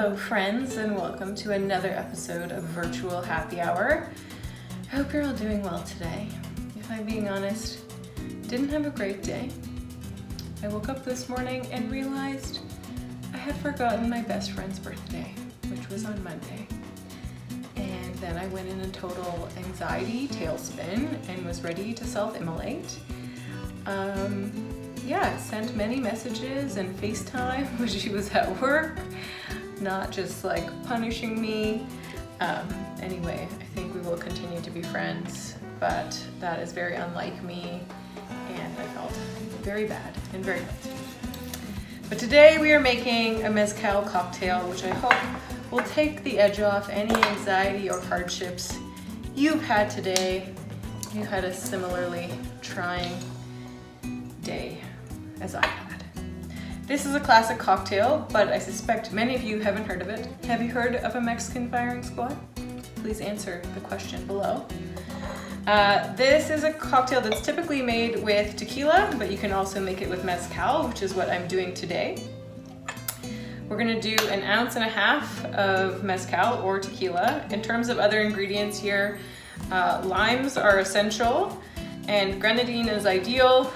Hello friends, and welcome to another episode of Virtual Happy Hour. I hope you're all doing well today. If I'm being honest, didn't have a great day. I woke up this morning and realized I had forgotten my best friend's birthday, which was on Monday. And then I went in a total anxiety tailspin and was ready to self-immolate. Sent many messages and FaceTime when she was at work, not just like punishing me. Anyway, I think we will continue to be friends, but that is very unlike me, and I felt very bad and very guilty. But today we are making a mezcal cocktail, which I hope will take the edge off any anxiety or hardships you've had today. You had a similarly trying day as I had. This is a classic cocktail, but I suspect many of you haven't heard of it. Have you heard of a Mexican firing squad? Please answer the question below. This is a cocktail that's typically made with tequila, but you can also make it with mezcal, which is what I'm doing today. We're gonna do 1.5 ounces of mezcal or tequila. In terms of other ingredients here, limes are essential and grenadine is ideal,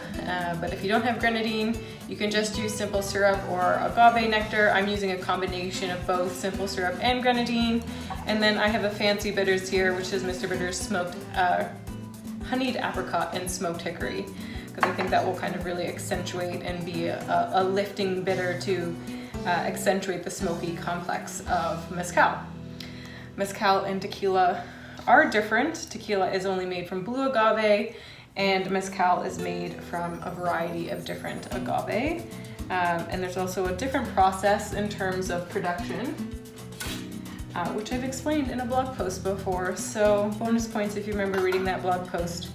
but if you don't have grenadine, you can just use simple syrup or agave nectar. I'm using a combination of both simple syrup and grenadine. And then I have a fancy bitters here, which is Mr. Bitters smoked honeyed apricot and smoked hickory, because I think that will kind of really accentuate and be a lifting bitter to accentuate the smoky complex of mezcal. Mezcal and tequila are different. Tequila is only made from blue agave, and mezcal is made from a variety of different agave. And there's also a different process in terms of production, which I've explained in a blog post before. So bonus points if you remember reading that blog post,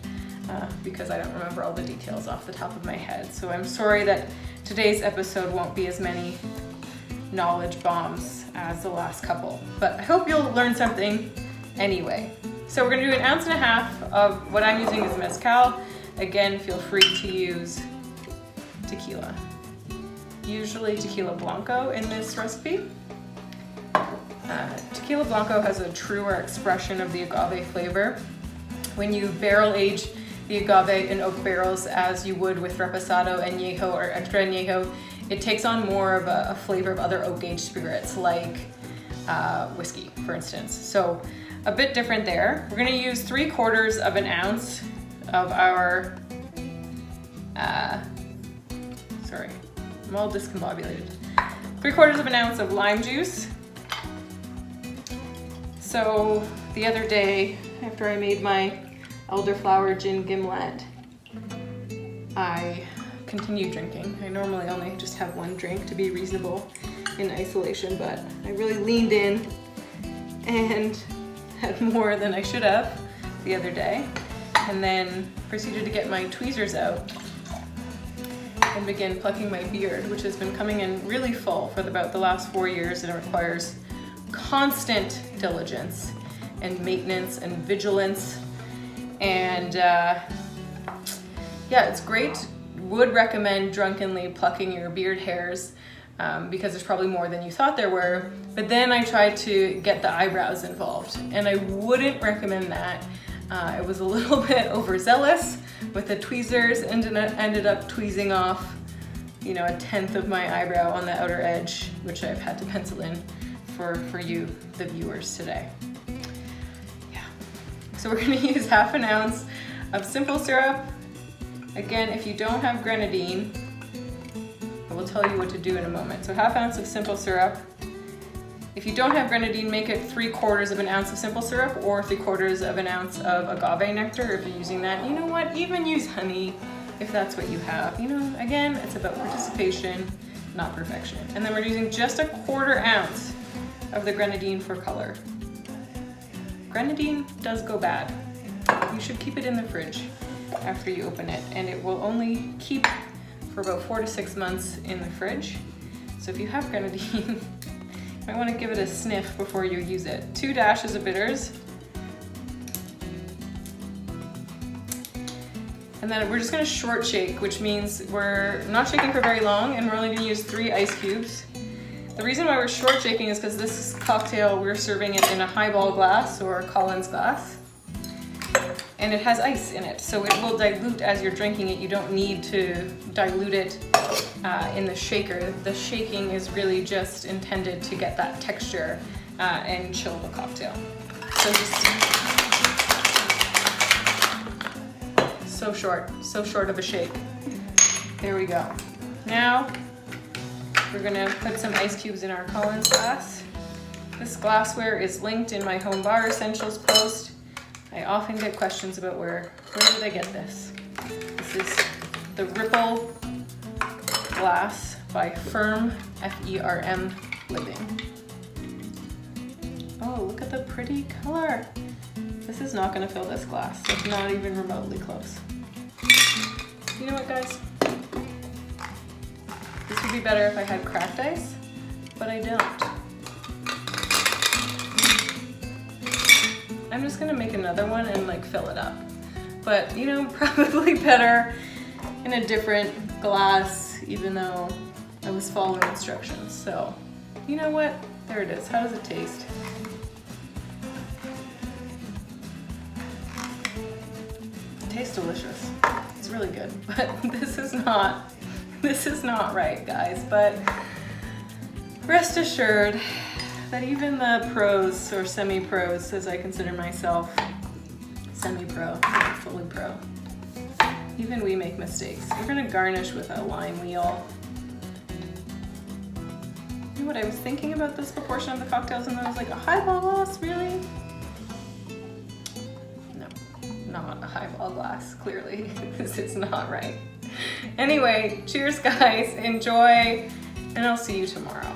because I don't remember all the details off the top of my head. So I'm sorry that today's episode won't be as many knowledge bombs as the last couple, but I hope you'll learn something anyway. So we're gonna do 1.5 ounces of what I'm using is mezcal. Again, feel free to use tequila. Usually tequila blanco in this recipe. Tequila blanco has a truer expression of the agave flavor. When you barrel age the agave in oak barrels as you would with reposado, añejo, or extra añejo, it takes on more of a flavor of other oak aged spirits like whiskey, for instance. So a bit different there. We're gonna use 3/4 ounce of our, sorry, I'm all discombobulated. 3/4 ounce of lime juice. So the other day, after I made my elderflower gin gimlet, I continued drinking. I normally only just have one drink to be reasonable in isolation, but I really leaned in and had more than I should have the other day, and then proceeded to get my tweezers out and begin plucking my beard, which has been coming in really full for about the last 4 years, and it requires constant diligence and maintenance and vigilance. And it's great. Would recommend drunkenly plucking your beard hairs, because there's probably more than you thought there were. But then I tried to get the eyebrows involved, and I wouldn't recommend that. It was a little bit overzealous with the tweezers, and ended up tweezing off, 1/10 of my eyebrow on the outer edge, which I've had to pencil in for you, the viewers, today. Yeah. So we're gonna use 1/2 ounce of simple syrup. Again, if you don't have grenadine, I will tell you what to do in a moment. So 1/2 ounce of simple syrup. If you don't have grenadine, make it 3/4 ounce of simple syrup or 3/4 ounce of agave nectar if you're using that. You know what, even use honey if that's what you have. Again, it's about participation, not perfection. And then we're using just 1/4 ounce of the grenadine for color. Grenadine does go bad. You should keep it in the fridge after you open it, and it will only keep for about 4 to 6 months in the fridge. So if you have grenadine, you might want to give it a sniff before you use it. 2 dashes of bitters. And then we're just going to short shake, which means we're not shaking for very long, and we're only going to use 3 ice cubes. The reason why we're short shaking is because this cocktail, we're serving it in a highball glass or a Collins glass. And it has ice in it, so it will dilute as you're drinking it. You don't need to dilute it in the shaker. The shaking is really just intended to get that texture and chill the cocktail. So just so short of a shake. There we go. Now we're gonna put some ice cubes in our Collins glass. This glassware is linked in my home bar essentials post. I often get questions about where did I get this? This is the Ripple glass by Firm, F-E-R-M Living. Oh, look at the pretty color. This is not gonna fill this glass. It's not even remotely close. You know what, guys? This would be better if I had cracked ice, but I don't. I'm just gonna make another one and like fill it up. But you know, probably better in a different glass, even though I was following instructions. So, you know what? There it is. How does it taste? It tastes delicious. It's really good, but this is not right, guys. But rest assured that even the pros or semi-pros, as I consider myself, semi-pro, not fully pro, even we make mistakes. We're gonna garnish with a lime wheel. You know what I was thinking about this proportion of the cocktails, and I was like, a highball glass, really? No, not a highball glass, clearly. This is not right. Anyway, cheers guys, enjoy, and I'll see you tomorrow.